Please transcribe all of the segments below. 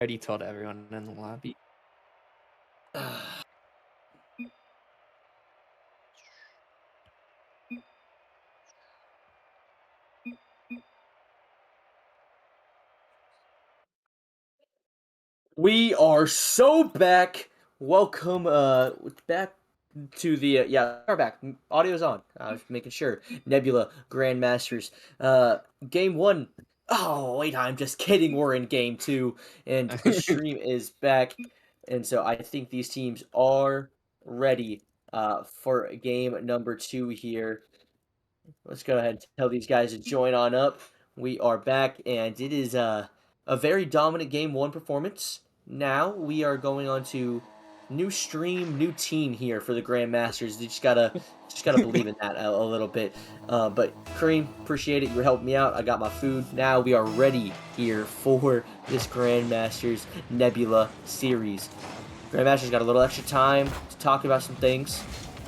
Already told everyone in the lobby. We are so back. Welcome back to the we're back. Audio's on. I was making sure. Nebula Grandmasters. Game 1. Oh, wait, I'm just kidding. We're in game 2 and the stream is back. And so I think these teams are ready for game number 2 here. Let's go ahead and tell these guys to join on up. We are back, and it is a very dominant game 1 performance. Now we are going on to new stream, new team here for the Grandmasters. You just gotta believe in that a little bit. But Kareem, appreciate it. You were helping me out. I got my food. Now we are ready here for this Grandmasters Nebula series. Grandmasters got a little extra time to talk about some things.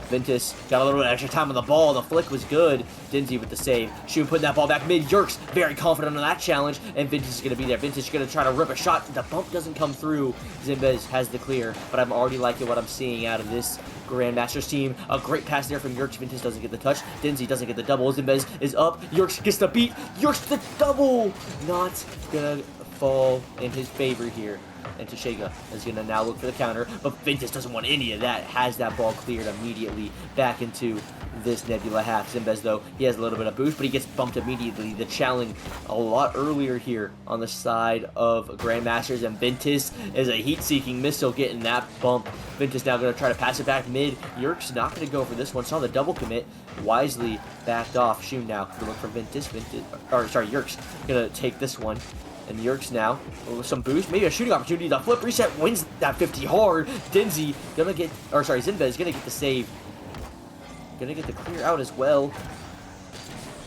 Ventus got a little bit extra time on the ball. The flick was good. Denzy with the save. Shun putting that ball back mid. Yerqrz very confident on that challenge, and Ventus is going to be there. Ventus is going to try to rip a shot. The bump doesn't come through. zinvez has the clear, but I'm already liking what I'm seeing out of this Grandmasters team. A great pass there from Yerqrz. Ventus doesn't get the touch. Denzy doesn't get the double. zinvez is up. Yerqrz gets the beat. Yerqrz the double. Not going to fall in his favor here. And Tashega is going to now look for the counter, but Ventus doesn't want any of that. Has that ball cleared immediately back into this Nebula half. zinvez, though, he has a little bit of boost, but he gets bumped immediately. The challenge a lot earlier here on the side of Grandmasters, and Ventus is a heat-seeking missile getting that bump. Ventus now going to try to pass it back mid. Yerqrz not going to go for this one. Saw the double commit. Wisely backed off. Shun now to look for Ventus. Yerqrz going to take this one. And Yerqrz now with some boost, maybe a shooting opportunity. The flip reset wins that 50 hard. Denzy gonna get, zinvez gonna get the save. Gonna get the clear out as well.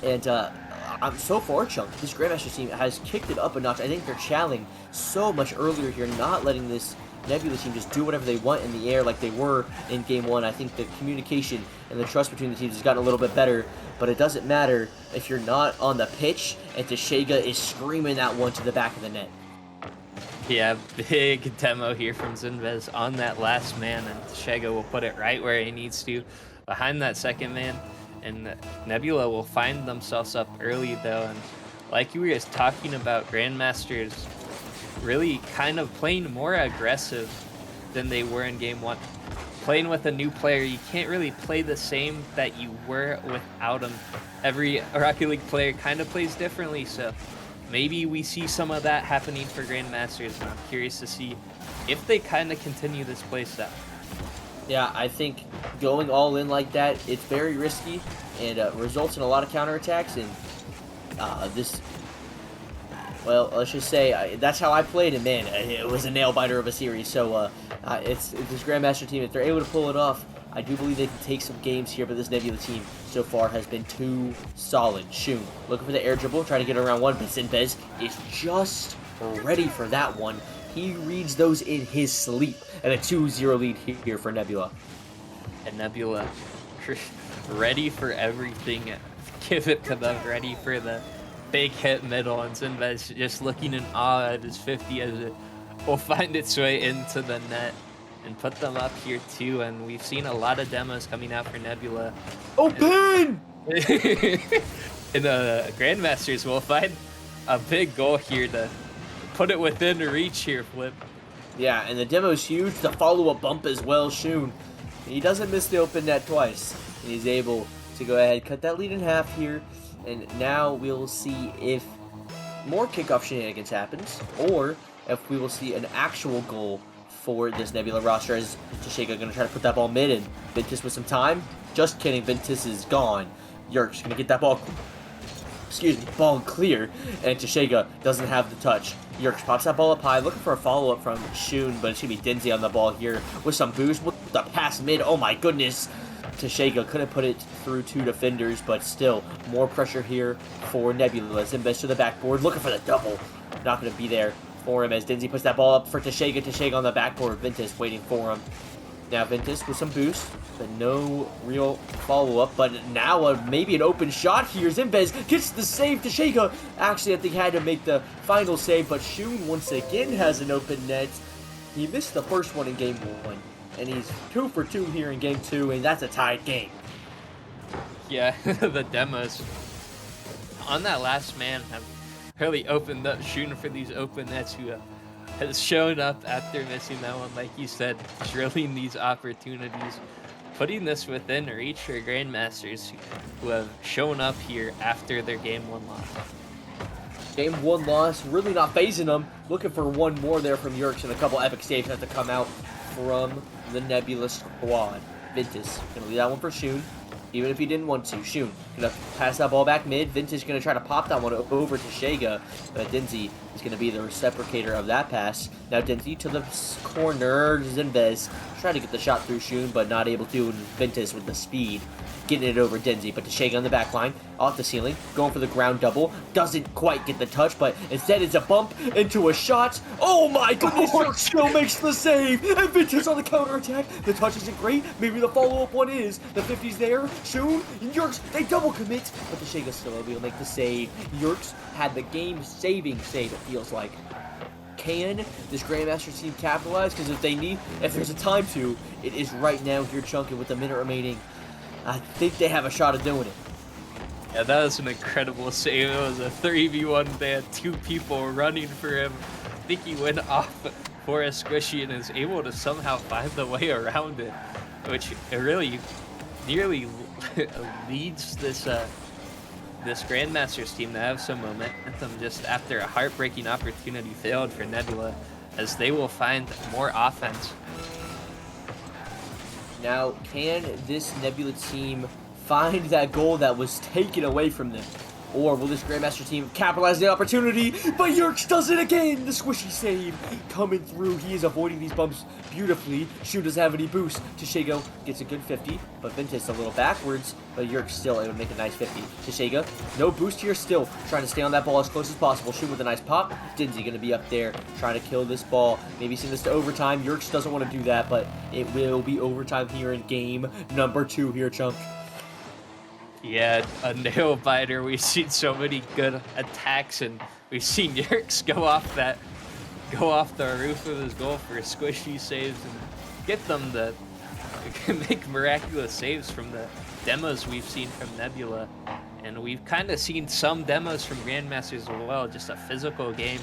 And I'm so far, Chunk, this Grandmaster team has kicked it up a notch. I think they're challenging so much earlier here, not letting this Nebula team just do whatever they want in the air like they were in game 1. I think the communication and the trust between the teams has gotten a little bit better, but it doesn't matter if you're not on the pitch and Tashega is screaming that one to the back of the net. Yeah, big demo here from zinvez on that last man, and Tashega will put it right where he needs to, behind that second man, and Nebula will find themselves up early though, and like you were just talking about, Grandmasters really kind of playing more aggressive than they were in game 1. Playing with a new player, you can't really play the same that you were without him. Every Rocket League player kind of plays differently, so maybe we see some of that happening for Grandmasters, and I'm curious to see if they kind of continue this playstyle. Yeah, I think going all in like that, it's very risky and results in a lot of counterattacks, and this... Well, let's just say that's how I played, and man, it was a nail-biter of a series. So it's this Grandmaster team, if they're able to pull it off, I do believe they can take some games here, but this Nebula team so far has been too solid. Shun looking for the air dribble, trying to get around one, but zinvez is just ready for that one. He reads those in his sleep, and a 2-0 lead here for Nebula. And Nebula ready for everything. Give it to them, ready for the big hit middle, and zinvez just looking in awe at his 50 as it will find its way into the net and put them up here too. And we've seen a lot of demos coming out for Nebula. Open! And Grandmasters will find a big goal here to put it within reach here, Flip. Yeah, and the demo's huge. The follow-up bump as well, Shun. He doesn't miss the open net twice. He's able to go ahead, cut that lead in half here. And now we'll see if more kickoff shenanigans happens, or if we will see an actual goal for this Nebula roster, as Tashega going to try to put that ball mid, and Ventus with some time. Just kidding, Ventus is gone. Yerqrz going to get that ball, ball clear, and Tashega doesn't have the touch. Yerqrz pops that ball up high, looking for a follow-up from Shun, but it's going to be Denzy on the ball here with some boost, with the pass mid. Oh my goodness. Tashega couldn't put it through 2 defenders, but still, more pressure here for Nebula. zinvez to the backboard, looking for the double. Not going to be there for him as Denzy puts that ball up for Tashega. Tashega on the backboard. Ventus waiting for him. Now Ventus with some boost, but no real follow-up. But now maybe an open shot here. zinvez gets the save to Shega. Actually, I think had to make the final save, but Shun once again has an open net. He missed the first one in game 1, and he's 2 for 2 here in game 2, and that's a tied game. Yeah, the demos on that last man have really opened up shooting for these open nets who has shown up after missing that one, like you said, drilling these opportunities, putting this within reach for Grandmasters who have shown up here after their game 1 loss. Game 1 loss, really not phasing them. Looking for one more there from Yerqrz, and a couple epic saves have to come out from the Nebula squad. Ventus gonna leave that one for Shun, even if he didn't want to. Shun gonna pass that ball back mid. Ventus gonna try to pop that one over to Shega, but denzy is gonna be the reciprocator of that pass. Now denzy to the corner. zinvez trying to get the shot through Shun, but not able to. And Ventus with the speed getting it over denzy, but to Shega on the back line, off the ceiling, going for the ground double, doesn't quite get the touch, but instead it's a bump into a shot. Oh my goodness, Yerqrz still makes the save, and Ventus on the counter attack. The touch isn't great, maybe the follow-up one is. The 50's there, Shun and Yerqrz, they double commit, but the Shega's still able to make the save. Yerqrz had the game-saving save, it feels like. Can this Grandmasters team capitalize? Because if there's a time to, it is right now here, chunking with a minute remaining. I think they have a shot at doing it. Yeah, that was an incredible save. It was a 3v1. They had 2 people running for him. I think he went off for a squishy and is able to somehow find the way around it, which it really nearly leads this this Grandmasters team to have some momentum just after a heartbreaking opportunity failed for Nebula, as they will find more offense. Now, can this Nebula team find that goal that was taken away from them? Or will this Grandmaster team capitalize the opportunity? But Yerqrz does it again! The squishy save coming through. He is avoiding these bumps beautifully. Shun doesn't have any boost. Tashego gets a good 50, but Ventus a little backwards. But Yerqrz still able to make a nice 50. Tashega, no boost here still. Trying to stay on that ball as close as possible. Shun with a nice pop. denzy going to be up there trying to kill this ball. Maybe send this to overtime. Yerqrz doesn't want to do that, but it will be overtime here in game number 2 here, chunk. Yeah, a nail biter. We've seen so many good attacks, and we've seen Yerqrz go off the roof of his goal for squishy saves and get them to make miraculous saves from the demos we've seen from Nebula. And we've kind of seen some demos from Grandmasters as well, just a physical game.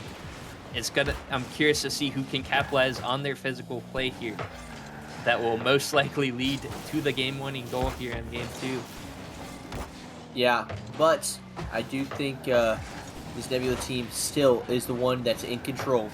I'm curious to see who can capitalize on their physical play here. That will most likely lead to the game-winning goal here in game 2. Yeah, but I do think this Nebula team still is the one that's in control.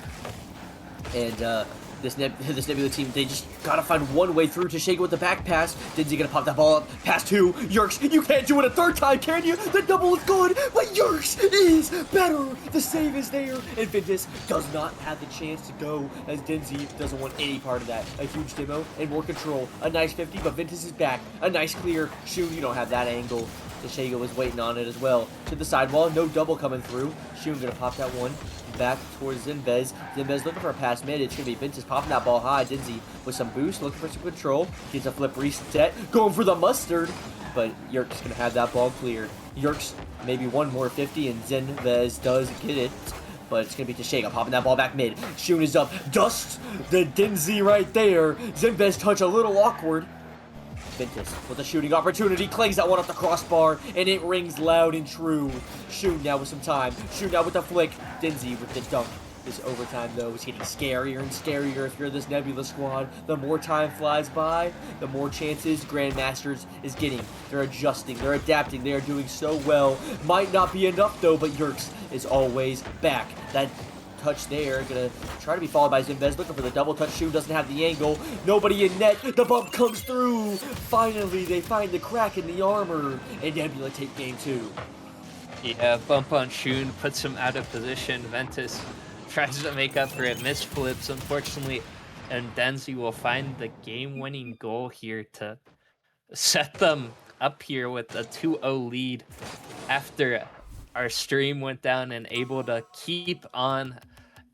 And this Nebula team, they just gotta find one way through. to shake with the back pass. denzy gonna pop that ball up. Pass to Yerqrz. You can't do it a third time, can you? The double is good, but Yerqrz is better. The save is there. And Ventus does not have the chance to go, as denzy doesn't want any part of that. A huge demo and more control. A nice 50, but Ventus is back. A nice clear. Shun, you don't have that angle. Tashego was waiting on it as well. To the sidewall, no double coming through. Shun gonna pop that one back towards zinvez. zinvez looking for a pass mid. It's gonna be Ventus popping that ball high. denzy with some boost, looking for some control. Gets a flip reset, going for the mustard. But Yerqrz gonna have that ball cleared. Yerqrz maybe one more 50, and zinvez does get it. But it's gonna be Tashego popping that ball back mid. Shun is up, dust the denzy right there. zinvez touch a little awkward. Ventus with a shooting opportunity, clangs that one off the crossbar, and it rings loud and true. Shun now with some time. Shun now with the flick. denzy with the dunk. This overtime, though, is getting scarier and scarier if you're this Nebula squad. The more time flies by, the more chances Grandmasters is getting. They're adjusting, they're adapting, they are doing so well. Might not be enough, though, but Yerqrz is always back. That touch there, gonna try to be followed by zinvez, looking for the double touch. Shun doesn't have the angle, nobody in net, the bump comes through. Finally, they find the crack in the armor, and Nebula take game 2. Yeah, bump on Shun puts him out of position. Ventus tries to make up for it, misflips, unfortunately, and denzy will find the game-winning goal here to set them up here with a 2-0 lead after our stream went down, and able to keep on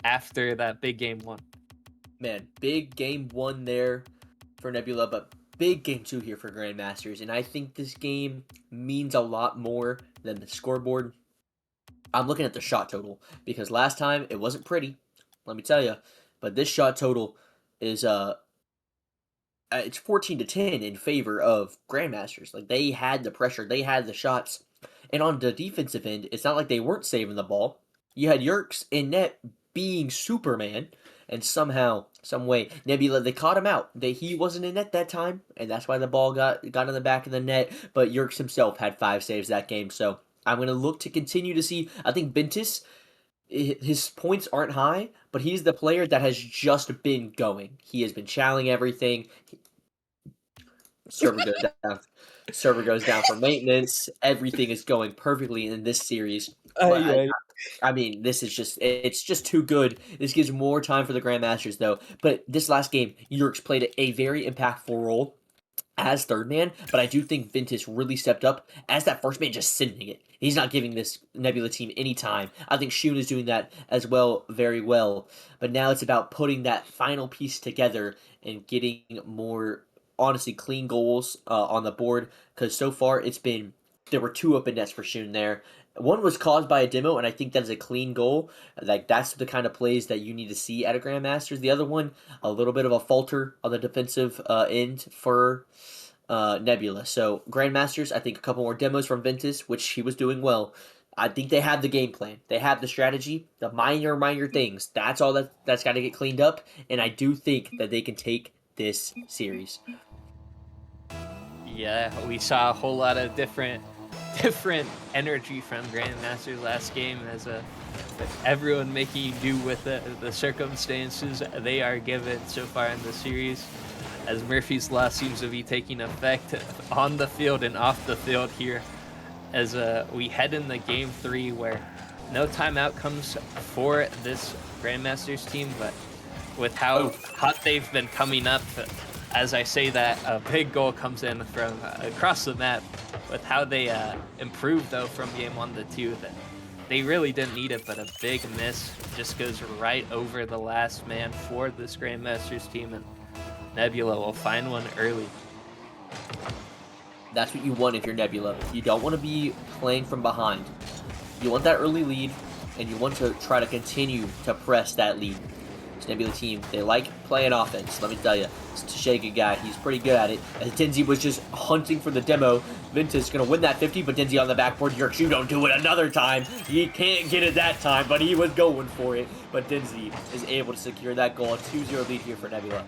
after that big game 1. Man, big game 1 there for Nebula, but big game 2 here for Grandmasters, and I think this game means a lot more than the scoreboard. I'm looking at the shot total, because last time it wasn't pretty, let me tell you, but this shot total is it's 14-10 in favor of Grandmasters. Like, they had the pressure, they had the shots, and on the defensive end, it's not like they weren't saving the ball. You had Yerqrz in net being Superman, and somehow, some way, Nebula, they caught him out. He wasn't in net that time, and that's why the ball got in the back of the net, but Yerqrz himself had 5 saves that game, so I'm going to look to continue to see, I think Bentis, his points aren't high, but he's the player that has just been going. He has been channeling everything. Server goes down. Server goes down for maintenance. Everything is going perfectly in this series. But I mean, this is it's just too good. This gives more time for the Grandmasters, though. But this last game, Yerqrz played a very impactful role as third man, but I do think Ventus really stepped up as that first man, just sending it. He's not giving this Nebula team any time. I think Shun is doing that as well, very well. But now it's about putting that final piece together and getting more, honestly, clean goals on the board, because so far there were 2 open nets for Shun there. One was caused by a demo, and I think that is a clean goal. Like, that's the kind of plays that you need to see at a Grandmasters. The other one, a little bit of a falter on the defensive end for Nebula. So, Grandmasters, I think a couple more demos from Ventus, which he was doing well. I think they have the game plan. They have the strategy, the minor things. That's all that's got to get cleaned up, and I do think that they can take this series. Yeah, we saw a whole lot of different energy from Grandmasters last game, as everyone making do with the circumstances they are given so far in the series, as Murphy's Law seems to be taking effect on the field and off the field here, as we head into game 3, where no timeout comes for this Grandmasters team, but with how hot they've been coming up, as I say that, a big goal comes in from across the map. With how they improved, though, from game 1 to 2, that they really didn't need it, but a big miss just goes right over the last man for this Grandmasters team, and Nebula will find one early. That's what you want if you're Nebula. You don't want to be playing from behind. You want that early lead, and you want to try to continue to press that lead. This Nebula team, they like playing offense, let me tell you. This Tashega guy, he's pretty good at it. As Denzy was just hunting for the demo, Ventus going to win that 50, but Denzy on the backboard. Yerqrz, you don't do it another time. He can't get it that time, but he was going for it. But Denzy is able to secure that goal. A 2-0 lead here for Nebula.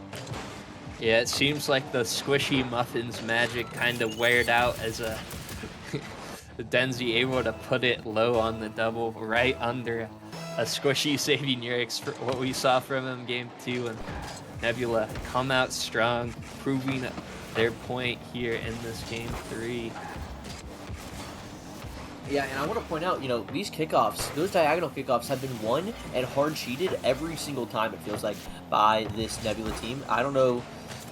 Yeah, it seems like the squishy muffins magic kind of weared out, as Denzy able to put it low on the double right under a squishy saving Yerqrz for what we saw from him game 2, and Nebula come out strong, proving their point here in this game 3. Yeah, and I want to point out, these kickoffs, those diagonal kickoffs have been won and hard cheated every single time, it feels like, by this Nebula team. I don't know.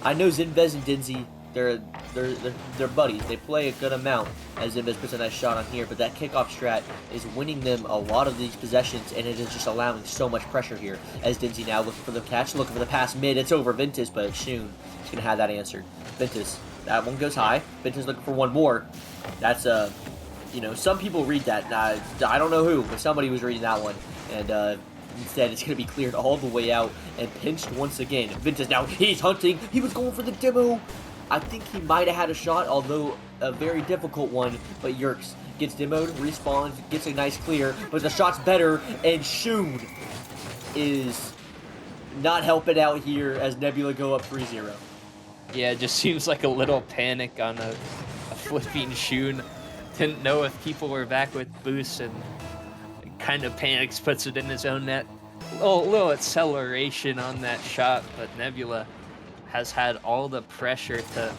I know zinvez and Denzy, they're buddies. They play a good amount, as zinvez puts a nice shot on here, but that kickoff strat is winning them a lot of these possessions, and it is just allowing so much pressure here. As Denzy now looking for the catch, looking for the pass mid. It's over Ventus, but Shun is going to have that answered. Ventus, that one goes high. Ventus looking for one more. That's some people read that. I don't know who, but somebody was reading that one, and instead, it's going to be cleared all the way out and pinched once again. Ventus now, he's hunting. He was going for the demo. I think he might have had a shot, although a very difficult one. But Yerqrz gets demoed, respawns, gets a nice clear, but the shot's better, and Shun is not helping out here as Nebula go up 3-0. Yeah, it just seems like a little panic on a flipping Shun. Didn't know if people were back with boosts, and kind of panics, puts it in his own net. A little acceleration on that shot, but Nebula has had all the pressure to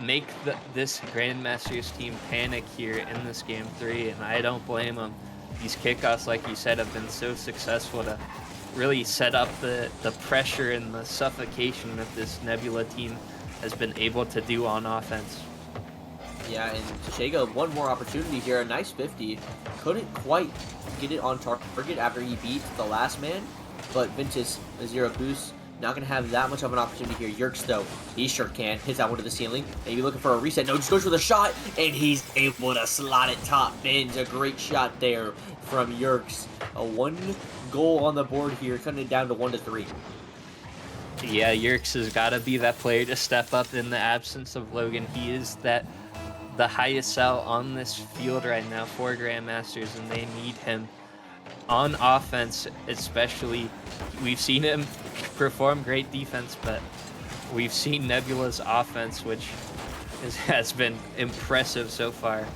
make this Grandmasters team panic here in this game 3, and I don't blame them. These kickoffs, like you said, have been so successful to really set up the pressure and the suffocation that this Nebula team has been able to do on offense. Yeah, and Tashega, one more opportunity here. A nice 50. Couldn't quite get it on target after he beat the last man, but Ventus, a 0 boost, Not going to have that much of an opportunity here. Yerqrz, though, he sure can. Hits that one to the ceiling. Maybe looking for a reset. No, just goes for the shot, and he's able to slot it top bins. A great shot there from Yerqrz. A 1 goal on the board here, cutting it down to 1-3. Yeah, Yerqrz has got to be that player to step up in the absence of Logan. He is the highest sell on this field right now for Grandmasters, and they need him on offense, especially. We've seen him perform great defense, but we've seen Nebula's offense, which has been impressive so far,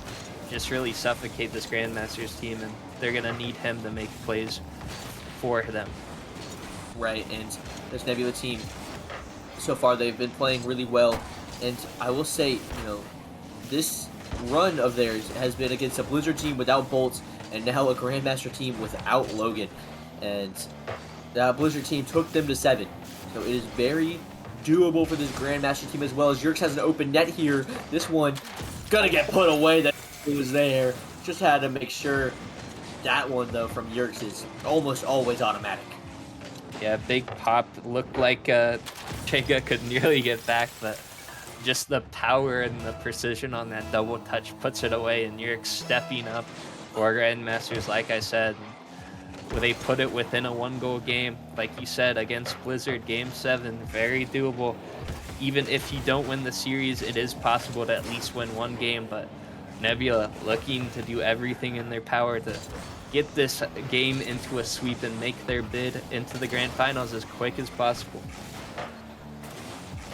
just really suffocate this Grandmasters team, and they're going to need him to make plays for them. Right, and this Nebula team, so far they've been playing really well, and I will say, this run of theirs has been against a Blizzard team without Bolts, and now a Grandmaster team without Logan, and that Blizzard team took them to 7, so it is very doable for this Grandmaster team as well, as Yerqrz has an open net here. This one gonna get put away. That it was there. Just had to make sure. That one though from Yerqrz is almost always automatic. Yeah, big pop. Looked like Chega could nearly get back, but just the power and the precision on that double touch puts it away, and Yerqrz stepping up for Grandmasters, like I said. They put it within a 1-goal game, like you said, against Blizzard. Game 7, very doable. Even if you don't win the series, it is possible to at least win 1 game, but Nebula looking to do everything in their power to get this game into a sweep and make their bid into the grand finals as quick as possible.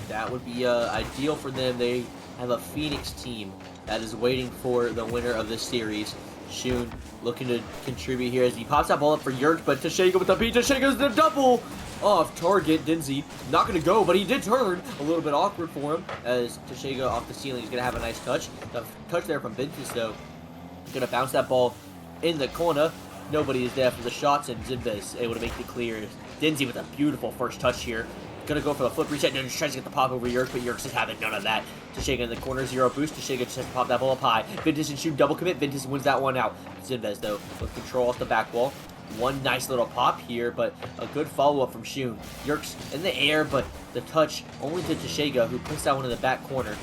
That would be ideal for them. They have a Phoenix team that is waiting for the winner of this series. Shun looking to contribute here as he pops that ball up for Yerqrz, but Tashega with the beat. Tashega's the double off target. Denzy not going to go, but he did turn. A little bit awkward for him as Tashega off the ceiling is going to have a nice touch. The touch there from Ventus, though. Going to bounce that ball in the corner. Nobody is there for the shots, and zinvez able to make it clear. Denzy with a beautiful first touch here. Gonna go for the flip reset, and just tries to get the pop over Yerqrz, but Yerqrz is having none of that. Tashega in the corner, 0 boost. Tashega just has to pop that ball up high. Ventus and Shun double commit. Ventus wins that one out. zinvez, though, with control off the back wall. One nice little pop here, but a good follow-up from Shun. Yerqrz in the air, but the touch only to Tashega, who puts that one in the back corner.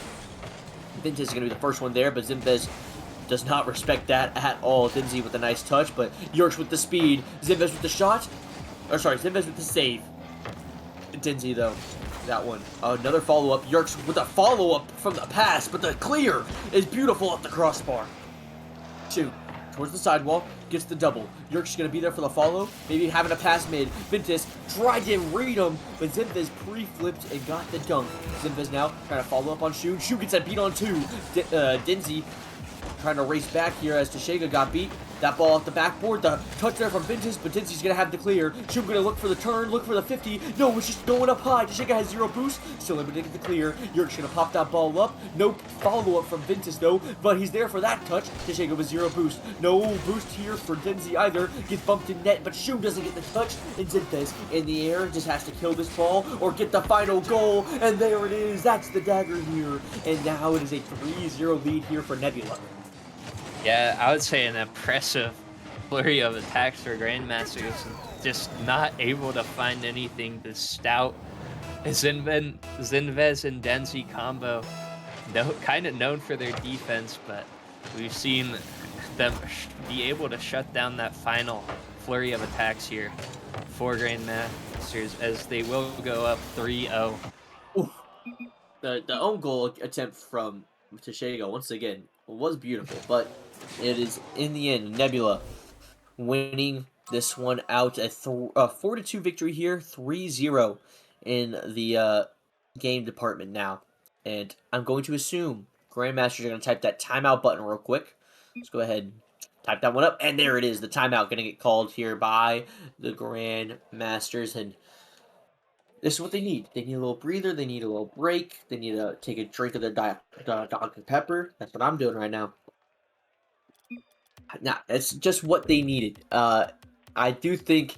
Ventus is gonna be the first one there, but zinvez does not respect that at all. Denzy with a nice touch, but Yerqrz with the speed. zinvez with the shot. Or sorry, zinvez with the save. Denzy, though, that one. Another follow-up. Yerqrz with a follow-up from the pass, but the clear is beautiful off the crossbar. Shun towards the sidewall, gets the double. Yerqrz going to be there for the follow, maybe having a pass mid. Ventus tried to read him, but zinvez pre-flipped and got the dunk. zinvez now trying to follow up on Shun. Shun gets that beat on 2. Denzy trying to race back here as Tashega got beat. That ball off the backboard, the touch there from Ventus, but Denzy's going to have to clear. Shun going to look for the turn, look for the 50. No, it's just going up high. Tashega has 0 boost, still able to get the clear. Yerqrz going to pop that ball up. No follow-up from Ventus, though, but he's there for that touch. Tashega with 0 boost. No boost here for Denzy either. Gets bumped in net, but Shun doesn't get the touch. And zinvez in the air just has to kill this ball or get the final goal. And there it is. That's the dagger here. And now it is a 3-0 lead here for Nebula. Yeah, I would say an impressive flurry of attacks for Grandmasters. Just not able to find anything to stout zinvez and Denzy combo. Kind of known for their defense, but we've seen them be able to shut down that final flurry of attacks here for Grandmasters as they will go up 3-0. The own goal attempt from Tashega once again was beautiful, but it is in the end Nebula winning this one out. A 4-2 victory here, 3-0 in the game department now. And I'm going to assume Grandmasters are going to type that timeout button real quick. Let's go ahead and type that one up, and there it is. The timeout going to get called here by the Grandmasters, and this is what they need. They need a little breather. They need a little break. They need to take a drink of their Dr. Pepper. That's what I'm doing right now. Nah, it's just what they needed. I do think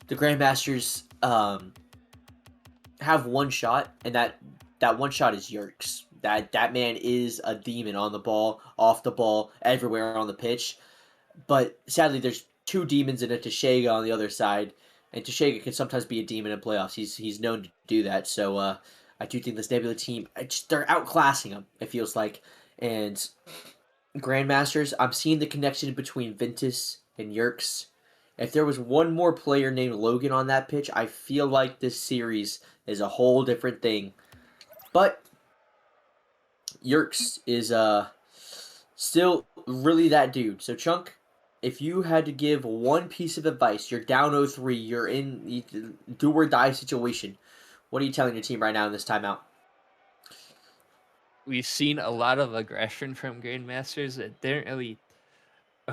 the Grandmasters have one shot, and that one shot is Yerqrz. That man is a demon on the ball, off the ball, everywhere on the pitch. But sadly, there's 2 demons and a Tashega on the other side. And Tashega can sometimes be a demon in playoffs. He's known to do that. So I do think this Nebula team, they're outclassing them, it feels like. And Grandmasters, I'm seeing the connection between Ventus and Yerqrz. If there was one more player named Logan on that pitch, I feel like this series is a whole different thing. But Yerqrz is still really that dude. So Chunk, if you had to give one piece of advice, you're down 0-3, you're in do or die situation. What are you telling your team right now in this timeout? We've seen a lot of aggression from Grandmasters. It didn't really.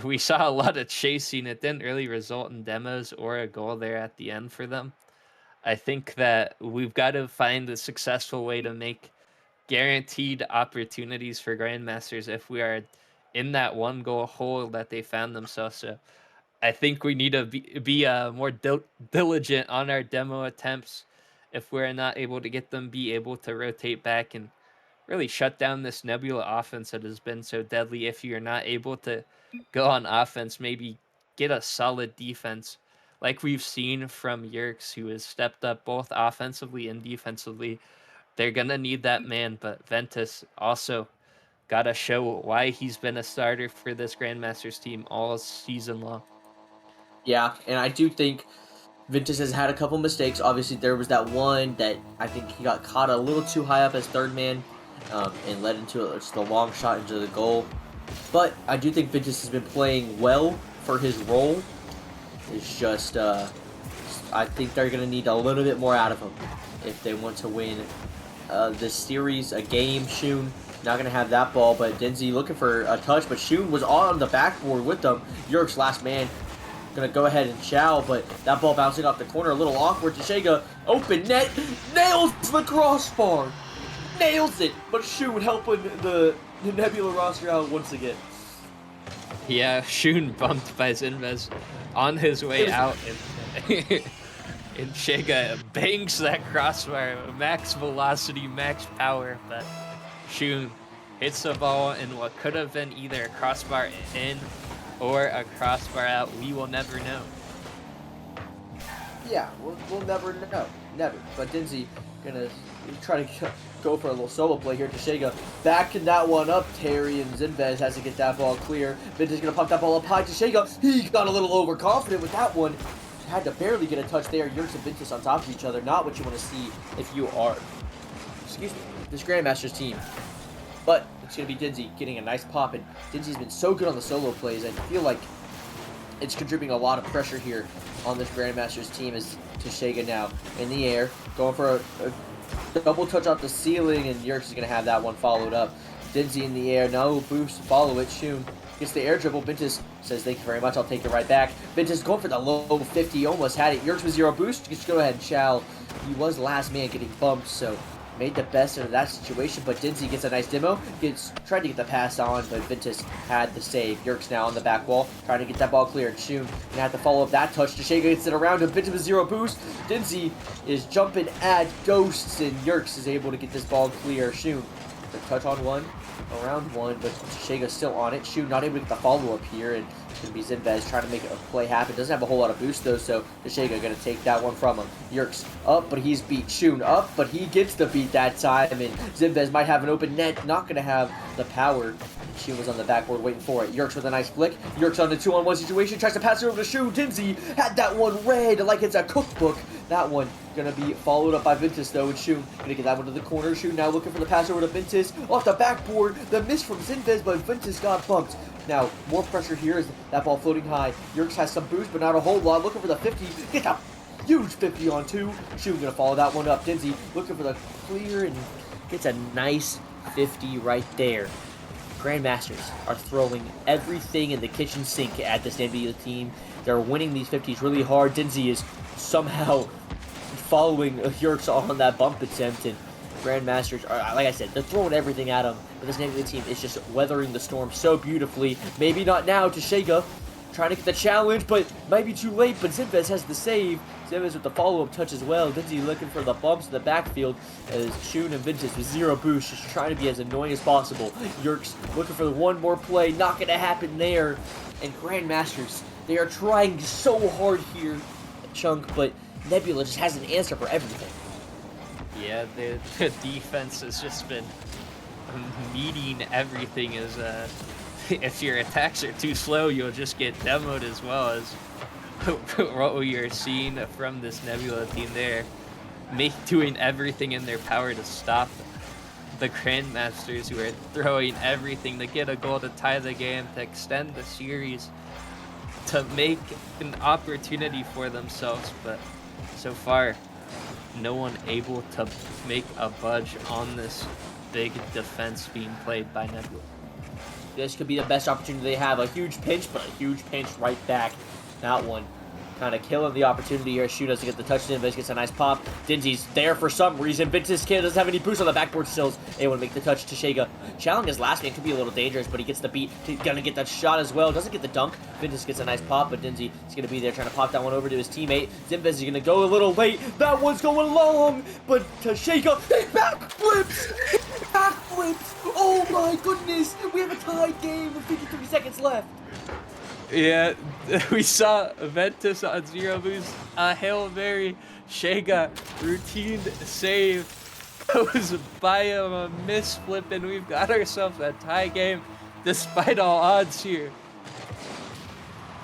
We saw a lot of chasing. It didn't really result in demos or a goal there at the end for them. I think that we've got to find a successful way to make guaranteed opportunities for Grandmasters if we are in that one goal hole that they found themselves. So I think we need to be more diligent on our demo attempts. If we're not able to get them, be able to rotate back and really shut down this Nebula offense that has been so deadly. If you're not able to go on offense, maybe get a solid defense like we've seen from Yerqrz, who has stepped up both offensively and defensively. They're going to need that man, but Ventus also got to show why he's been a starter for this Grandmasters team all season long. Yeah, and I do think Ventus has had a couple mistakes. Obviously, there was that one that I think he got caught a little too high up as third man and led into just a long shot into the goal. But I do think Ventus has been playing well for his role. It's just, I think they're going to need a little bit more out of him if they want to win this series, a game. Shun not going to have that ball, but denzy looking for a touch, but Shun was on the backboard with them. Yerqrz last man. Gonna go ahead and chow, but that ball bouncing off the corner, a little awkward. Tashega, open net, nails the crossbar, nails it. But Shun helping the Nebula roster out once again. Yeah, Shun bumped by zinvez on his way out, and Shega bangs that crossbar, max velocity, max power, but Shun hits the ball in what could have been either a crossbar in or a crossbar out. We will never know. Yeah, we'll never know. Never. But denzy gonna try to go for a little solo play here. Tashega backing that one up. Terry and zinvez has to get that ball clear. Ventus gonna pump that ball up high. Tashega, he got a little overconfident with that one. Had to barely get a touch there. Yerqrz and Ventus on top of each other. Not what you want to see if you are, excuse me, this Grandmasters team. But it's going to be denzy getting a nice pop, and denzy's been so good on the solo plays. I feel like it's contributing a lot of pressure here on this Grandmasters team as Tashega now in the air, going for a double touch off the ceiling, and Yerqrz is going to have that one followed up. denzy in the air, no boost, follow it. Shun gets the air dribble. Ventus says, thank you very much, I'll take it right back. Ventus going for the low 50, almost had it. Yerqrz with 0 boost, just go ahead and chow. He was last man getting bumped, so made the best of that situation, but denzy gets a nice demo, tried to get the pass on, but Ventus had the save. Yerqrz now on the back wall, trying to get that ball cleared. Shun gonna have to follow up that touch. Tashega gets it around him. Ventus with 0 boost. denzy is jumping at ghosts, and Yerqrz is able to get this ball clear. Shun, the touch on one, around one, but Tashega's still on it. Shun not able to get the follow up here, and it's going to be zinvez trying to make a play happen. Doesn't have a whole lot of boost though, so Tashega going to take that one from him. Yerqrz up, but he's beat. Shun up, but he gets the beat that time, and zinvez might have an open net, not going to have the power. Shun was on the backboard waiting for it. Yerqrz with a nice flick. Yerqrz on the 2-on-1 situation, tries to pass it over to Shun. denzy had that one read like it's a cookbook. That one gonna be followed up by Ventus though, and Shun gonna get that one to the corner. Shun now looking for the pass over to Ventus. Off the backboard, the miss from zinvez, but Ventus got bumped. Now, more pressure here as that ball floating high. Yerqrz has some boost, but not a whole lot. Looking for the 50. Get a huge 50 on 2. Shun gonna follow that one up. denzy looking for the clear and gets a nice 50 right there. Grandmasters are throwing everything in the kitchen sink at this Nebula team. They're winning these 50s really hard. denzy is somehow following Yerqrz on that bump attempt, and Grandmasters are, like I said, they're throwing everything at him, but this Nebula team is just weathering the storm so beautifully. Maybe not now. Tashega trying to get the challenge, but might be too late, but zinvez has the save. zinvez with the follow-up touch as well. denzy looking for the bumps in the backfield as Shun and Ventus with 0 boost, just trying to be as annoying as possible. Yerqrz looking for the one more play, not going to happen there. And Grandmasters, they are trying so hard here. chunk, but Nebula just has an answer for everything. Yeah, the defense has just been meeting everything. As if your attacks are too slow, you'll just get demoed, as well as what we are seeing from this Nebula team there, doing everything in their power to stop the Grandmasters, who are throwing everything to get a goal to tie the game, to extend the series, to make an opportunity for themselves. But so far, no one able to make a budge on this big defense being played by Nebula. This could be the best opportunity they have. A huge pinch, but a huge pinch right back. That one kind of killing the opportunity here. Shu doesn't get the touch. Zinvez gets a nice pop. Denzy's there for some reason. Vince's kid doesn't have any boost on the backboard stills. Able to make the touch to Shega. Challenge his last man could be a little dangerous, but he gets the beat. He's gonna get that shot as well. Doesn't get the dunk. Vince gets a nice pop, but Denzy is gonna be there trying to pop that one over to his teammate. Zinvez is gonna go a little late. That one's going long, but to Shega, he backflips! Backflips! Oh my goodness! We have a tied game with 53 seconds left. Yeah, we saw Ventus on zero boost, Hail Mary, Shega, routine save, goes by him, a misflip, and we've got ourselves a tie game despite all odds here.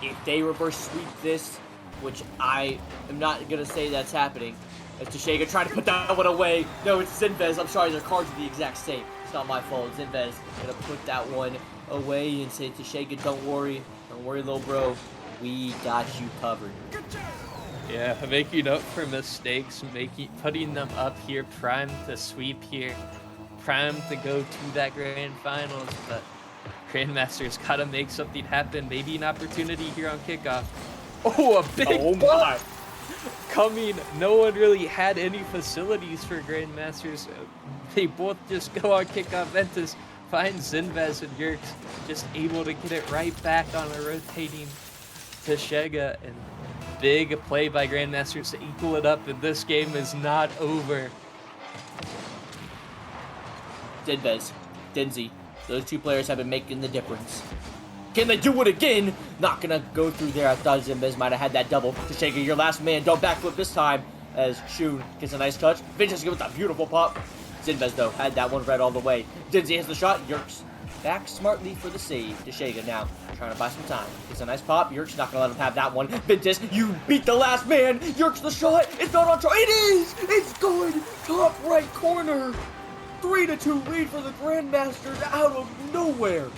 If they reverse sweep this, which I am not going to say that's happening, as Shega trying to put that one away. No, it's Zinvez. I'm sorry, their cards are the exact same. It's not my fault. Zinvez going to put that one away and say to Shega, don't worry, little bro. We got you covered. Yeah, making up for mistakes, putting them up here, primed to sweep here, primed to go to that grand finals, but Grandmasters gotta make something happen. Maybe an opportunity here on kickoff. Oh, a big block coming. No one really had any facilities for Grandmasters. They both just go on kickoff. Ventus finds Zinvez and Yerqrz, just able to get it right back on a rotating to Shega, and big play by Grandmasters to equal it up, and this game is not over. Zinvez, denzy, those two players have been making the difference. Can they do it again? Not gonna go through there. I thought Zinvez might have had that double to Shega. Your last man, don't backflip this time, as Shun gets a nice touch. Vince is with a beautiful pop. Zinvez, though, had that one read all the way. Denzy has the shot. Yerqrz back smartly for the save to Shega now. Trying to buy some time. Gets a nice pop. Yerqrz not going to let him have that one. Vince, you beat the last man. Yerqrz the shot. It's not on track. It is! It's good! Top right corner. 3-2 lead for the Grandmasters out of nowhere.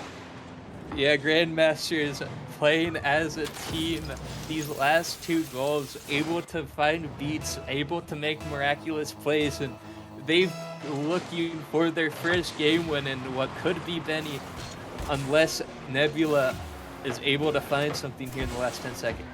Yeah, Grandmasters playing as a team. These last two goals, able to find beats, able to make miraculous plays, and they've looking for their first game win in what could be Benny, unless Nebula is able to find something here in the last 10 seconds.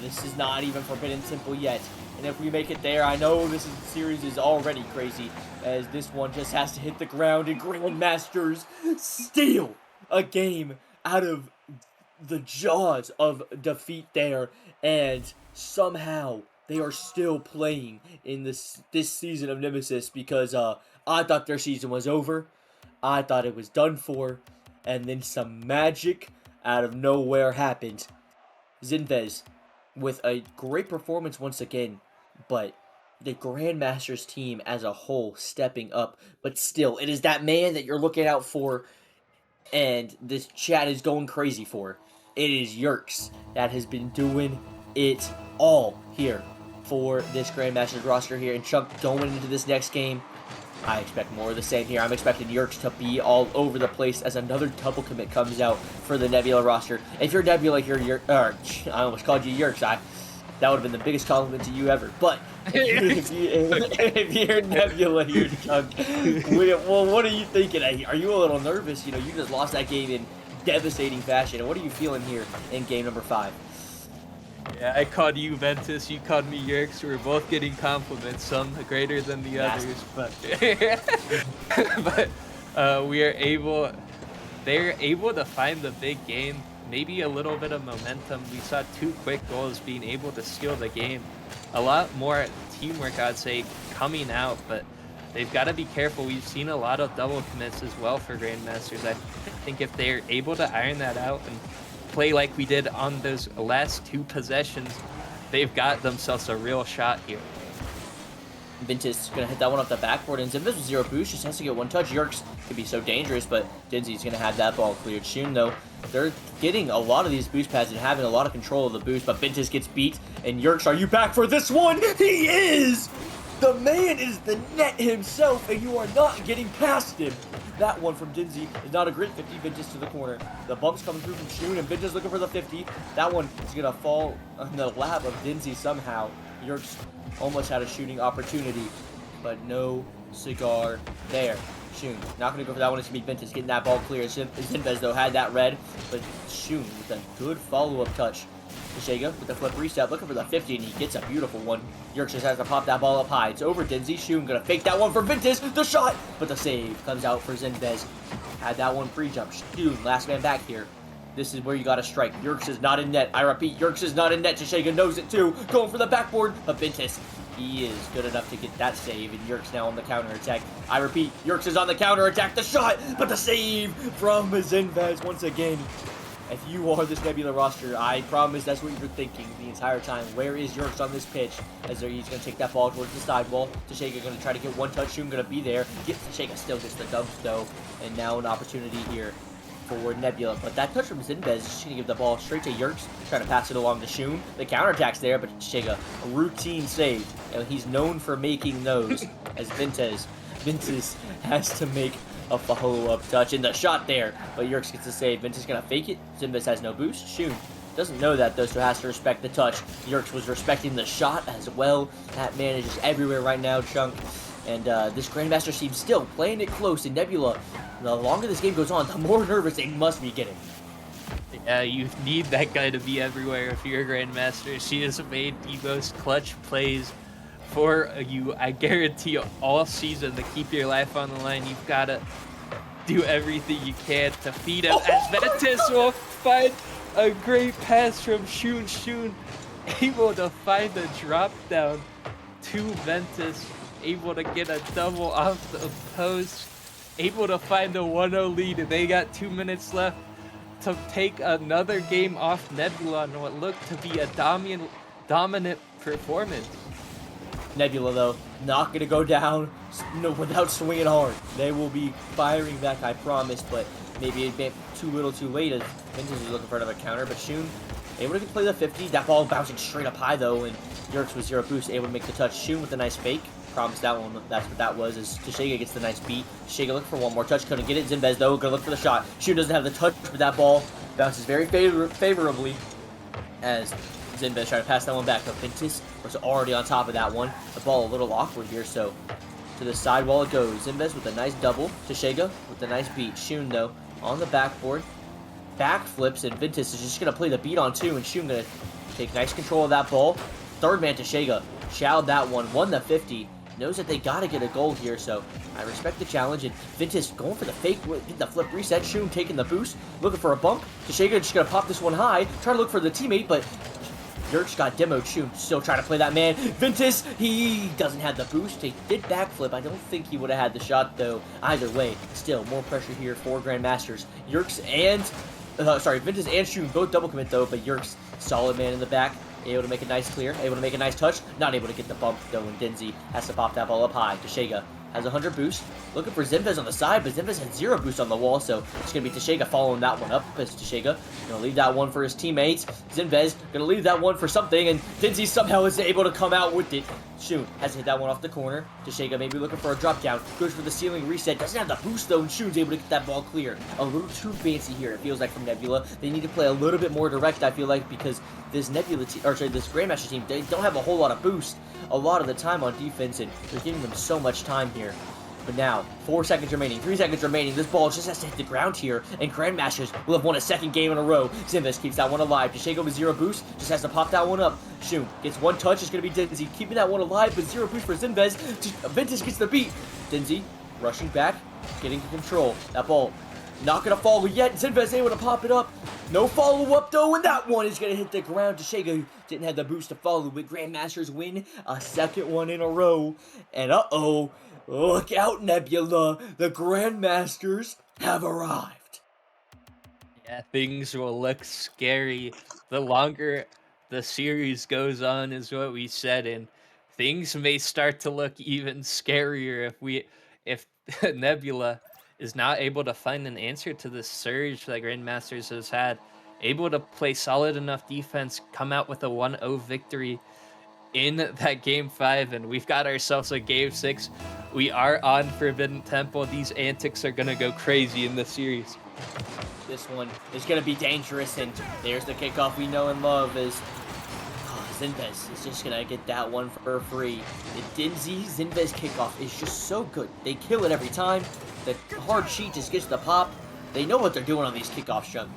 This is not even forbidden simple yet. And if we make it there, I know this series is already crazy, as this one just has to hit the ground, and Grandmasters steal a game out of the jaws of defeat there, and somehow they are still playing in this season of Nemesis, because I thought their season was over. I thought it was done for, and then some magic out of nowhere happened. Zinvez with a great performance once again, but the Grandmasters team as a whole stepping up. But still, it is that man that you're looking out for, and this chat is going crazy for. It is Yerqrz that has been doing it all here for this Grandmasters roster here. And Chuck, going into this next game, I expect more of the same here. I'm expecting Yerqrz to be all over the place as another double commit comes out for the Nebula roster. If you're Nebula, I almost called you Yerqrz. That would have been the biggest compliment to you ever. But if you're Nebula here, Chuck, well, what are you thinking? Are you a little nervous? You know, you just lost that game in devastating fashion. And what are you feeling here in game number 5? Yeah, I called you Ventus, you called me Yerqrz. We're both getting compliments, some greater than the others, but they're able to find the big game, maybe a little bit of momentum. We saw 2 quick goals, being able to steal the game. A lot more teamwork, I'd say, coming out, but they've got to be careful. We've seen a lot of double commits as well for Grandmasters. I think if they're able to iron that out and play like we did on those last 2 possessions, they've got themselves a real shot here. Ventus gonna hit that one off the backboard, and zinvez with 0 boost, just has to get 1 touch. Yerqrz could be so dangerous, but denzy's gonna have that ball cleared. Shun, though, they're getting a lot of these boost pads and having a lot of control of the boost, but Ventus gets beat, and Yerqrz, are you back for this one? He is! The man is the net himself, and you are not getting past him. That one from denzy is not a great 50. Ventus to the corner. The bump's coming through from Shun, and Ventus looking for the 50. That one is gonna fall on the lap of denzy somehow. Yerqrz almost had a shooting opportunity, but no cigar there. Shun not going to go for that one. It's going to be Ventus getting that ball clear. zinvez, though, had that red, but Shun with a good follow-up touch. Tashega with the flip reset, looking for the 50, and he gets a beautiful one. Yerqrz just has to pop that ball up high. It's over denzy. Shun going to fake that one for Ventus. The shot, but the save comes out for zinvez. Had that one pre-jump. Shun, last man back here. This is where you gotta strike. Yerqrz is not in net. I repeat, Yerqrz is not in net. Tashega knows it too. Going for the backboard, but Ventus, he is good enough to get that save, and Yerqrz now on the counter attack. I repeat, Yerqrz is on the counter attack. The shot, but the save from zinvez once again. If you are this Nebula roster, I promise that's what you're thinking the entire time. Where is Yerqrz on this pitch? As he's going to take that ball towards the sidewall. Tashega going to try to get 1 touch. Shun going to be there. Tashega still gets the dunk, though. And now an opportunity here for Nebula, but that touch from zinvez is just going to give the ball straight to Yerqrz, trying to pass it along to Shun. The counterattack's there, but Tashega, a routine save, and he's known for making those, as Ventus has to make a follow-up touch, and the shot there, but Yerqrz gets the save. Ventus going to fake it. zinvez has no boost. Shun doesn't know that, though, so has to respect the touch. Yerqrz was respecting the shot as well. That man is just everywhere right now, Chunk. And this Grandmasters team still playing it close, and Nebula, the longer this game goes on, the more nervous they must be getting. Yeah, you need that guy to be everywhere if you're a Grandmaster. She has made the most clutch plays for you. I guarantee you all season to keep your life on the line. You've got to do everything you can to feed him. As Ventus will find a great pass from Shun. Shun able to find a drop down to Ventus. Able to get a double off the post, able to find a 1-0 lead, and they got 2 minutes left to take another game off Nebula on what looked to be a dominant performance. Nebula, though, not going to go down without swinging hard. They will be firing back, I promise, but maybe a bit too little too late as Ventus is looking for another counter, but Shun able to play the 50. That ball bouncing straight up high, though, and Yerqrz with 0 boost, able to make the touch. Shun with a nice fake. Promise that one, that's what that was, as Tashega gets the nice beat. Tashega looking for 1 more touch, couldn't get it. zinvez, though, gonna look for the shot. Shun doesn't have the touch, but that ball bounces very favorably as zinvez trying to pass that one back. But Ventus was already on top of that one. The ball a little awkward here, so to the sidewall it goes. zinvez with a nice double. Tashega with a nice beat. Shun, though, on the backboard. Backflips, and Ventus is just gonna play the beat on 2, and Shun gonna take nice control of that ball. Third man Tashega shallowed that one, won the 50. Knows that they gotta get a goal here, so I respect the challenge. And Ventus going for the fake, getting the flip reset. Shun taking the boost, looking for a bump. Tashega just gonna pop this one high, trying to look for the teammate, but Yerqrz got demoed. Shun still trying to play that man. Ventus, he doesn't have the boost. He did backflip. I don't think he would have had the shot, though. Either way, still more pressure here for Grandmasters. Yerqrz and Ventus and Shun both double commit, though, but Yerqrz, solid man in the back. Able to make a nice clear, able to make a nice touch, not able to get the bump, though, and denzy has to pop that ball up high. Tashega has 100 boost, looking for zinvez on the side, but zinvez had 0 boost on the wall, so it's going to be Tashega following that one up, as Tashega going to leave that one for his teammates. zinvez going to leave that one for something, and denzy somehow is able to come out with it. Shun has to hit that one off the corner. Tashega maybe looking for a drop down, goes for the ceiling reset, doesn't have the boost, though, and Shun's able to get that ball clear. A little too fancy here, it feels like, from Nebula. They need to play a little bit more direct, I feel like, because this Nebula team, this Grandmaster team, they don't have a whole lot of boost a lot of the time on defense, and they're giving them so much time here. But now, 4 seconds remaining, 3 seconds remaining. This ball just has to hit the ground here, and Grandmasters will have won a 2nd game in a row. zinvez keeps that one alive. Tashega with 0 boost, just has to pop that one up. Shun gets 1 touch, it's going to be denzy, keeping that one alive, but 0 boost for zinvez. Ventus gets the beat. denzy rushing back, getting control. That ball not going to fall yet. zinvez able to pop it up. No follow-up, though, and that one is going to hit the ground. Tashega didn't have the boost to follow, but Grandmasters win a 2nd one in a row. And uh-oh. Look out, Nebula! The Grandmasters have arrived! Yeah, things will look scary the longer the series goes on is what we said, and things may start to look even scarier if Nebula is not able to find an answer to this surge that Grandmasters has had, able to play solid enough defense, come out with a 1-0 victory in that game 5, and we've got ourselves a game 6. We are on Forbidden Temple. These antics are gonna go crazy in the series. This one is going to be dangerous, and there's the kickoff we know and love as zinvez is just going to get that one for free. The denzy zinvez kickoff is just so good. They kill it every time. The hard sheet just gets the pop. They know what they're doing on these kickoffs, Chuck.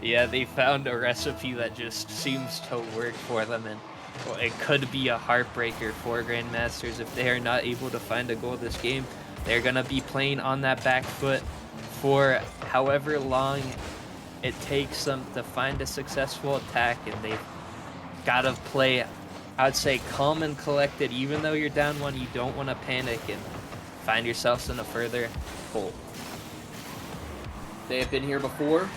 Yeah, they found a recipe that just seems to work for them, and well, it could be a heartbreaker for Grandmasters if they are not able to find a goal this game. They're going to be playing on that back foot for however long it takes them to find a successful attack, and they've got to play, I'd say, calm and collected. Even though you're down 1, you don't want to panic and find yourselves in a further hole. They have been here before.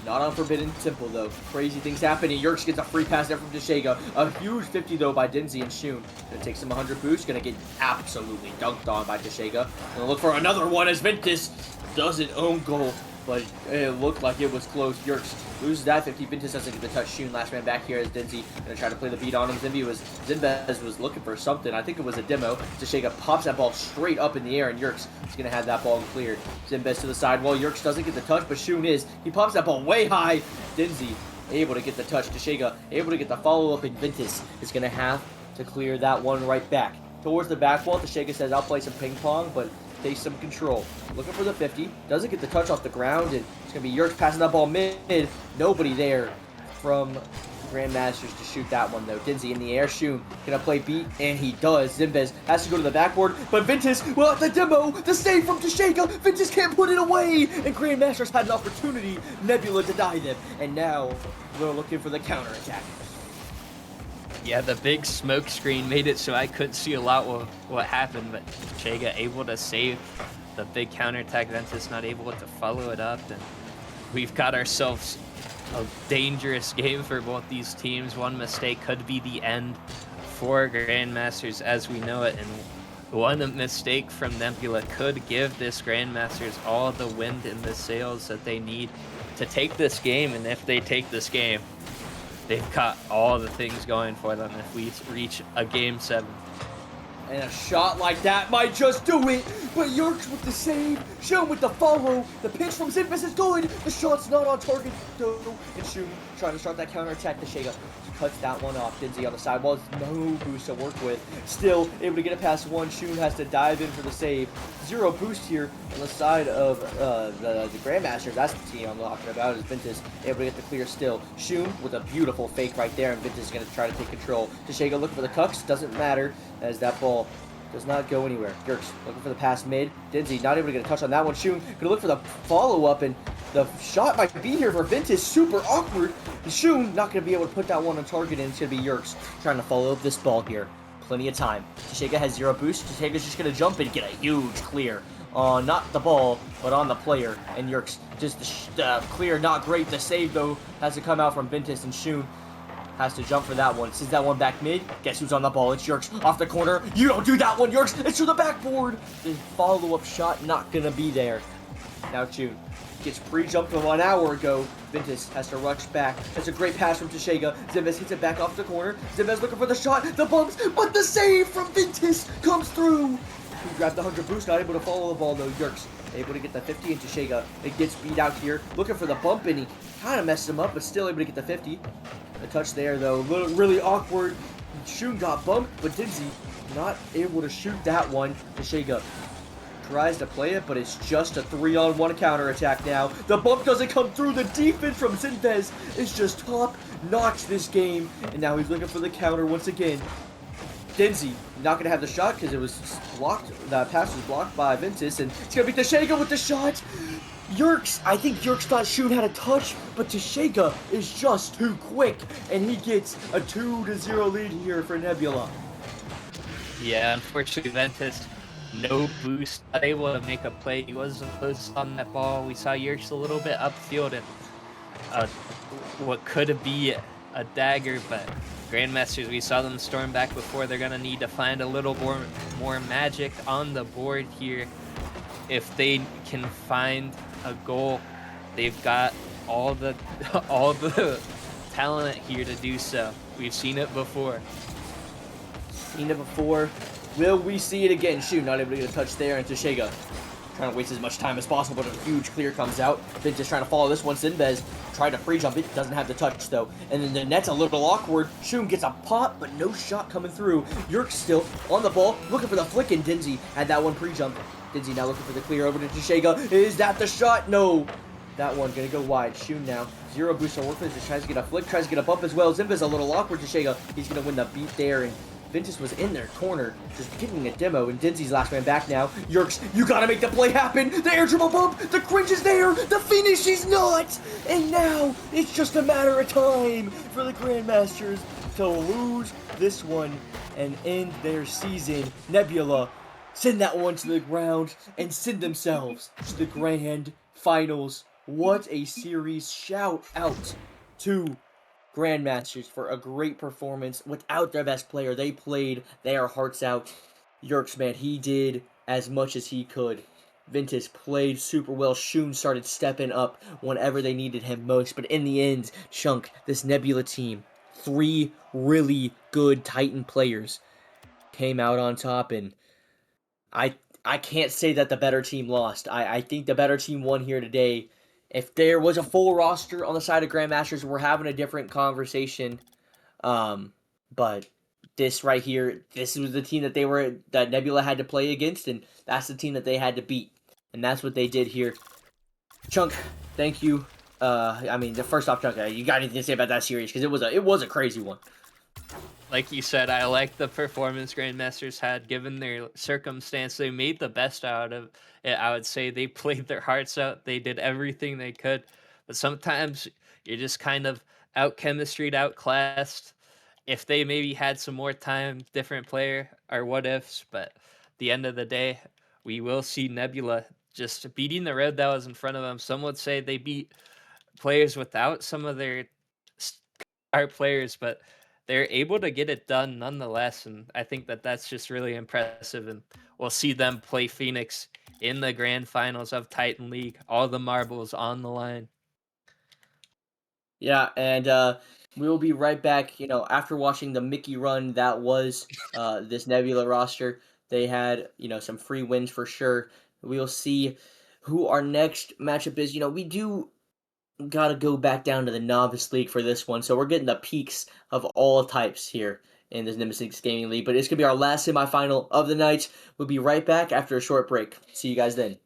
Not on Forbidden Temple, though. Crazy things happening. Yerqrz gets a free pass there from Tashega. A huge 50, though, by denzy and Shun. Gonna take some 100 boost. Gonna get absolutely dunked on by Tashega. Gonna look for another one as Ventus doesn't own goal, but it looked like it was close. Yerqrz loses that 50. Ventus doesn't get the touch. Shun last man back here as denzy. Gonna try to play the beat on him. zinvez was looking for something. I think it was a demo. Tashega pops that ball straight up in the air, and Yerqrz is gonna have that ball cleared. zinvez to the sidewall. Yerqrz doesn't get the touch, but Shun is. He pops that ball way high. denzy able to get the touch. Tashega able to get the follow-up, and Ventus is gonna have to clear that one right back. Towards the back wall, Tashega says, I'll play some ping pong, but takes some control. Looking for the 50. Doesn't get the touch off the ground, and it's going to be Yerqrz passing that ball mid. Nobody there from Grandmasters to shoot that one, though. denzy in the air. Shun going to play beat, and he does. zinvez has to go to the backboard, but Ventus, well, the demo, the save from Tashega. Ventus can't put it away, and Grandmasters had an opportunity. Nebula denied them, and now they're looking for the counterattack. Yeah, the big smoke screen made it so I couldn't see a lot of what happened, but Chega able to save the big counterattack. Ventus not able to follow it up, and we've got ourselves a dangerous game for both these teams. One mistake could be the end for Grandmasters as we know it, and one mistake from Nebula could give this Grandmasters all the wind in the sails that they need to take this game, and if they take this game, they've got all the things going for them if we reach a game 7. And a shot like that might just do it. But Yerqrz with the save, Shun with the follow. The pitch from zinvez is good. The shot's not on target though. And Shun trying to start that counterattack. Tashega cuts that one off. denzy on the sidewall. No boost to work with. Still able to get it past one. Shun has to dive in for the save. 0 boost here on the side of the Grandmasters. That's the team I'm talking about. Is Ventus able to get the clear still. Shun with a beautiful fake right there, and Ventus is going to try to take control. Tashega looking for the cucks. Doesn't matter as that ball does not go anywhere. Yerqrz looking for the pass mid. denzy not able to get a touch on that one. Shun gonna look for the follow-up, and the shot might be here for Ventus. Super awkward. Shun not gonna be able to put that one on target, and it's gonna be Yerqrz trying to follow up this ball here. Plenty of time. Tashega has 0 boost. Tashega's just gonna jump and get a huge clear on not the ball, but on the player. And Yerqrz just clear, not great. The save though has to come out from Ventus, and Shun has to jump for that one. Sends that one back mid. Guess who's on the ball? It's Yerqrz off the corner. You don't do that one, Yerqrz. It's to the backboard. The follow-up shot not gonna be there. Now Shun gets pre-jumped 1 hour ago. Ventus has to rush back. That's a great pass from Tashega. zinvez hits it back off the corner. zinvez looking for the shot. The bumps, but the save from Ventus comes through. He grabbed the 100 boost, not able to follow the ball though. Yerqrz able to get the 50, and Tashega it gets beat out here. Looking for the bump, and he kind of messed him up, but still able to get the 50. The touch there though, really awkward. Shun got bumped, but denzy not able to shoot that one. Tashega tries to play it, but it's just a 3-on-1 counterattack now. The bump doesn't come through. The defense from zinvez is just top-notch this game, and now he's looking for the counter once again. denzy not going to have the shot because it was blocked. The pass was blocked by Ventus, and it's going to be Tashega with the shot. Yerqrz, I think Yerqrz thought Shun had a touch, but Tashega is just too quick, and he gets a 2-0 lead here for Nebula. Yeah, unfortunately, Ventus, no boost, not able to make a play. He wasn't close on that ball. We saw Yerqrz a little bit upfield, and what could be a dagger, but Grandmasters, we saw them storm back before. They're gonna need to find a little more magic on the board here. If they can find a goal, they've got all the all the talent here to do so. We've seen it before. Seen it before. Will we see it again? Shoot, not able to get a touch there, and Tashega trying to waste as much time as possible, but a huge clear comes out. Then just trying to follow this one. zinvez tried to free jump it, doesn't have the touch though. And then the net's a little awkward. Shun gets a pop, but no shot coming through. Yerqrz still on the ball, looking for the flick, and denzy had that one pre-jump. denzy now looking for the clear over to Tashega. Is that the shot? No. That one gonna go wide. Shun now. Zero boost on Workplace. Just tries to get a flick, tries to get a bump as well. zinvez a little awkward. Tashega, he's gonna win the beat there, and zinvez was in their corner, just getting a demo, and denzy's last man back now. Yerqrz, you gotta make the play happen! The air dribble bump! The cringe is there! The finish is not! And now, it's just a matter of time for the Grandmasters to lose this one and end their season. Nebula, send that one to the ground and send themselves to the Grand Finals. What a series. Shout out to Grandmasters for a great performance. Without their best player, they played their hearts out. Yerqrz, man, he did as much as he could. zinvez played super well. Shun started stepping up whenever they needed him most. But in the end, Chunk, this Nebula team, 3 really good Titan players, came out on top. And I can't say that the better team lost. I think the better team won here today. If there was a full roster on the side of Grandmasters, we're having a different conversation. But this right here, this was the team that Nebula had to play against, and that's the team that they had to beat. And that's what they did here. Chunk, thank you. I mean, the first off, Chunk, you got anything to say about that series? Because it was a crazy one. Like you said, I like the performance Grandmasters had given their circumstance. They made the best out of it. I would say they played their hearts out. They did everything they could. But sometimes you're just kind of out chemistryed, outclassed. If they maybe had some more time, different player or what ifs. But at the end of the day, we will see Nebula just beating the road that was in front of them. Some would say they beat players without some of their star players, but they're able to get it done nonetheless, and I think that that's just really impressive. And we'll see them play Phoenix in the grand finals of Titan League. All the marbles on the line. Yeah, and we will be right back. After watching the Mickey run that was this Nebula roster, they had some free wins for sure. We will see who our next matchup is. We do gotta go back down to the novice league for this one, so we're getting the peaks of all types here in this Nemesis Gaming League. But it's gonna be our last semifinal of the night. We'll be right back after a short break. See you guys then.